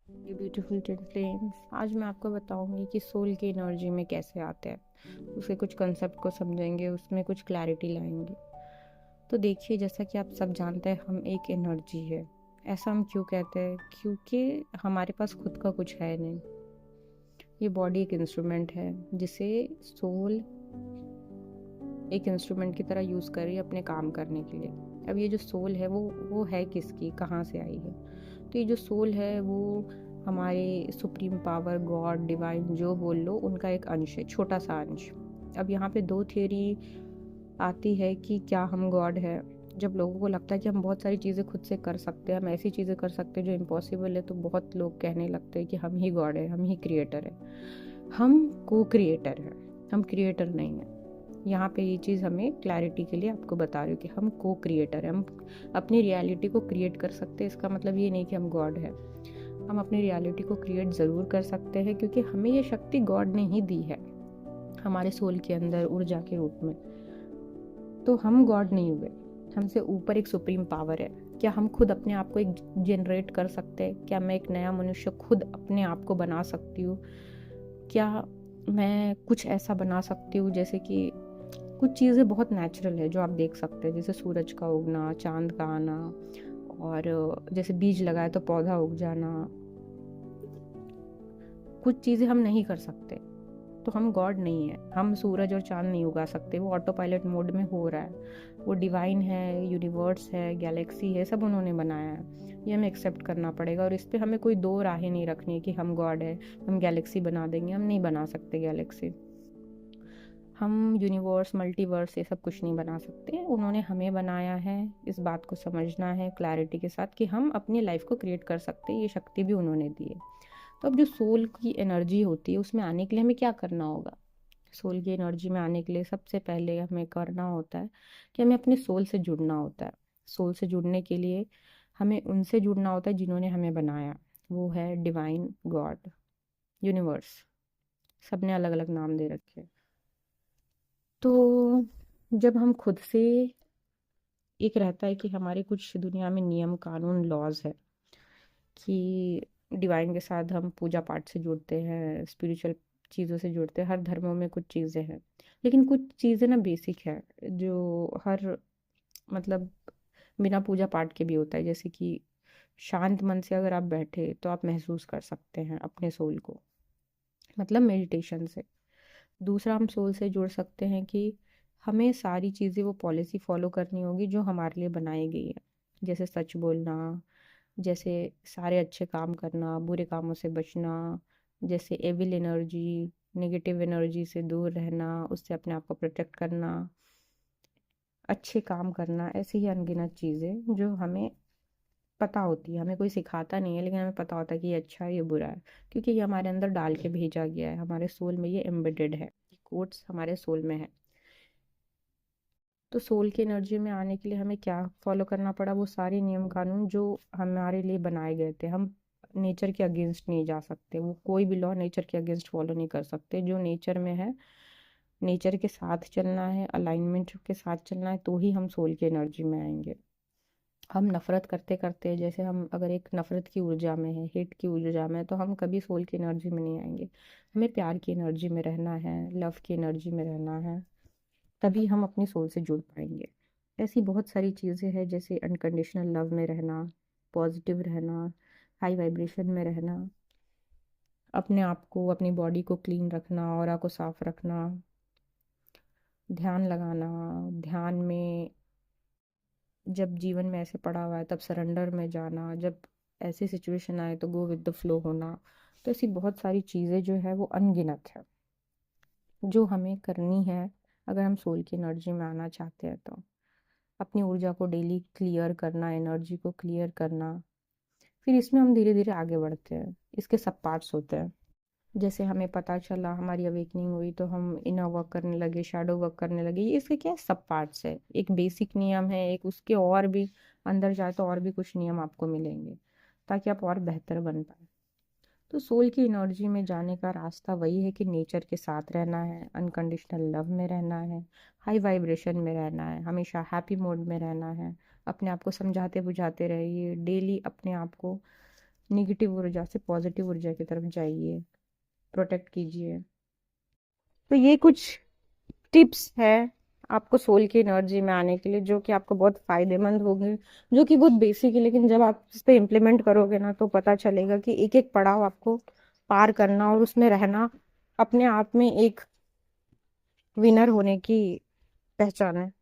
ये beautiful flames, आज मैं आपको बताऊंगी कि सोल की एनर्जी में कैसे आते हैं। उसके कुछ कंसेप्ट को समझेंगे, उसमें कुछ क्लैरिटी लाएंगे। तो देखिए, जैसा कि आप सब जानते हैं, हम एक एनर्जी है। ऐसा हम क्यों कहते हैं? क्योंकि हमारे पास खुद का कुछ है नहीं। ये बॉडी एक इंस्ट्रूमेंट है जिसे सोल एक इंस्ट्रूमेंट की तरह यूज़ कर रही है अपने काम करने के लिए। अब ये जो सोल है वो है किसकी, कहाँ से आई है? तो ये जो सोल है वो हमारे सुप्रीम पावर, गॉड, डिवाइन, जो बोल लो, उनका एक अंश है, छोटा सा अंश। अब यहाँ पे दो थियोरी आती है कि क्या हम गॉड है। जब लोगों को लगता है कि हम बहुत सारी चीज़ें खुद से कर सकते हैं, हम ऐसी चीज़ें कर सकते हैं जो इम्पॉसिबल है, तो बहुत लोग कहने लगते हैं कि हम ही गॉड है, हम ही क्रिएटर है। हम को क्रिएटर है, हम क्रिएटर नहीं है। यहाँ पे ये चीज़ हमें क्लैरिटी के लिए आपको बता रही हूँ कि हम को क्रिएटर हैं। हम अपनी रियलिटी को क्रिएट कर सकते हैं। इसका मतलब ये नहीं कि हम गॉड है। हम अपनी रियलिटी को क्रिएट ज़रूर कर सकते हैं, क्योंकि हमें ये शक्ति गॉड ने ही दी है हमारे सोल के अंदर ऊर्जा के रूप में। तो हम गॉड नहीं हुए, हमसे ऊपर एक सुप्रीम पावर है। क्या हम खुद अपने आप को एक जनरेट कर सकते हैं? क्या मैं एक नया मनुष्य खुद अपने आप को बना सकती हूँ? क्या मैं कुछ ऐसा बना सकती हूँ जैसे कि कुछ चीज़ें बहुत नेचुरल है जो आप देख सकते हैं, जैसे सूरज का उगना, चांद का आना, और जैसे बीज लगाए तो पौधा उग जाना। कुछ चीज़ें हम नहीं कर सकते, तो हम गॉड नहीं है। हम सूरज और चांद नहीं उगा सकते, वो ऑटो पायलट मोड में हो रहा है। वो डिवाइन है, यूनिवर्स है, गैलेक्सी है, सब उन्होंने बनाया है। ये हमें एक्सेप्ट करना पड़ेगा, और इस पर हमें कोई दो राहें नहीं रखनी है कि हम गॉड है, हम गैलेक्सी बना देंगे। हम नहीं बना सकते गैलेक्सी, हम यूनिवर्स, मल्टीवर्स, ये सब कुछ नहीं बना सकते। उन्होंने हमें बनाया है। इस बात को समझना है क्लैरिटी के साथ कि हम अपनी लाइफ को क्रिएट कर सकते हैं, ये शक्ति भी उन्होंने दी है। तो अब जो सोल की एनर्जी होती है, उसमें आने के लिए हमें क्या करना होगा? सोल की एनर्जी में आने के लिए सबसे पहले हमें करना होता है कि हमें अपने सोल से जुड़ना होता है। सोल से जुड़ने के लिए हमें उनसे जुड़ना होता है जिन्होंने हमें बनाया। वो है डिवाइन, गॉड, यूनिवर्स। सबने अलग अलग नाम दे रखे हैं। तो जब हम खुद से, एक रहता है कि हमारे कुछ दुनिया में नियम कानून लॉज है कि डिवाइन के साथ हम पूजा पाठ से जुड़ते हैं, स्पिरिचुअल चीज़ों से जुड़ते हैं। हर धर्मों में कुछ चीज़ें हैं, लेकिन कुछ चीज़ें ना बेसिक है जो हर, मतलब बिना पूजा पाठ के भी होता है। जैसे कि शांत मन से अगर आप बैठे तो आप महसूस कर सकते हैं अपने सोल को, मतलब मेडिटेशन से। दूसरा, हम सोल से जुड़ सकते हैं कि हमें सारी चीज़ें वो पॉलिसी फॉलो करनी होगी जो हमारे लिए बनाई गई है। जैसे सच बोलना, जैसे सारे अच्छे काम करना, बुरे कामों से बचना, जैसे एविल एनर्जी, नेगेटिव एनर्जी से दूर रहना, उससे अपने आप को प्रोटेक्ट करना, अच्छे काम करना। ऐसी ही अनगिनत चीज़ें जो हमें पता होती है। हमें कोई सिखाता नहीं है, लेकिन हमें पता होता है कि ये अच्छा है, ये बुरा है, क्योंकि ये हमारे अंदर डाल के भेजा गया है। हमारे सोल में ये एम्बेडेड है, कोड्स हमारे सोल में है। तो सोल की एनर्जी में आने के लिए हमें क्या फॉलो करना पड़ा? वो सारे नियम कानून जो हमारे लिए बनाए गए थे। हम नेचर के अगेंस्ट नहीं जा सकते, वो कोई भी लॉ नेचर के अगेंस्ट फॉलो नहीं कर सकते। जो नेचर में है, नेचर के साथ चलना है, अलाइनमेंट के साथ चलना है, तो ही हम सोल की एनर्जी में आएंगे। हम नफरत करते करते, जैसे हम अगर एक नफरत की ऊर्जा में है, हेट की ऊर्जा में है, तो हम कभी सोल की एनर्जी में नहीं आएंगे। हमें प्यार की एनर्जी में रहना है, लव की एनर्जी में रहना है, तभी हम अपनी सोल से जुड़ पाएंगे। ऐसी बहुत सारी चीज़ें हैं, जैसे अनकंडीशनल लव में रहना, पॉजिटिव रहना, हाई वाइब्रेशन में रहना, अपने आप को, अपनी बॉडी को क्लीन रखना, ऑरा को साफ रखना, ध्यान लगाना। ध्यान में जब जीवन में ऐसे पड़ा हुआ है तब सरेंडर में जाना, जब ऐसी सिचुएशन आए तो गो विद द फ्लो होना। तो ऐसी बहुत सारी चीज़ें जो है वो अनगिनत है, जो हमें करनी है अगर हम सोल की एनर्जी में आना चाहते हैं। तो अपनी ऊर्जा को डेली क्लियर करना, एनर्जी को क्लियर करना, फिर इसमें हम धीरे धीरे आगे बढ़ते हैं। इसके सब पार्ट्स होते हैं। जैसे हमें पता चला, हमारी अवेकनिंग हुई, तो हम इनर वर्क करने लगे, शैडो वर्क करने लगे। ये इसके क्या सब पार्ट्स है। एक बेसिक नियम है, एक उसके और भी अंदर जाए तो और भी कुछ नियम आपको मिलेंगे, ताकि आप और बेहतर बन पाए। तो सोल की एनर्जी में जाने का रास्ता वही है कि नेचर के साथ रहना है, अनकंडीशनल लव में रहना है, हाई वाइब्रेशन में रहना है, हमेशा हैप्पी मोड में रहना है। अपने आप को समझाते बुझाते रहिए, डेली अपने आप को निगेटिव ऊर्जा से पॉजिटिव ऊर्जा की तरफ जाइए, प्रोटेक्ट कीजिए। तो ये कुछ टिप्स है आपको सोल की एनर्जी में आने के लिए, जो कि आपको बहुत फायदेमंद होंगे, जो कि बहुत बेसिक है, लेकिन जब आप इस पे इम्प्लीमेंट करोगे ना, तो पता चलेगा कि एक एक पड़ाव आपको पार करना और उसमें रहना अपने आप में एक विनर होने की पहचान है।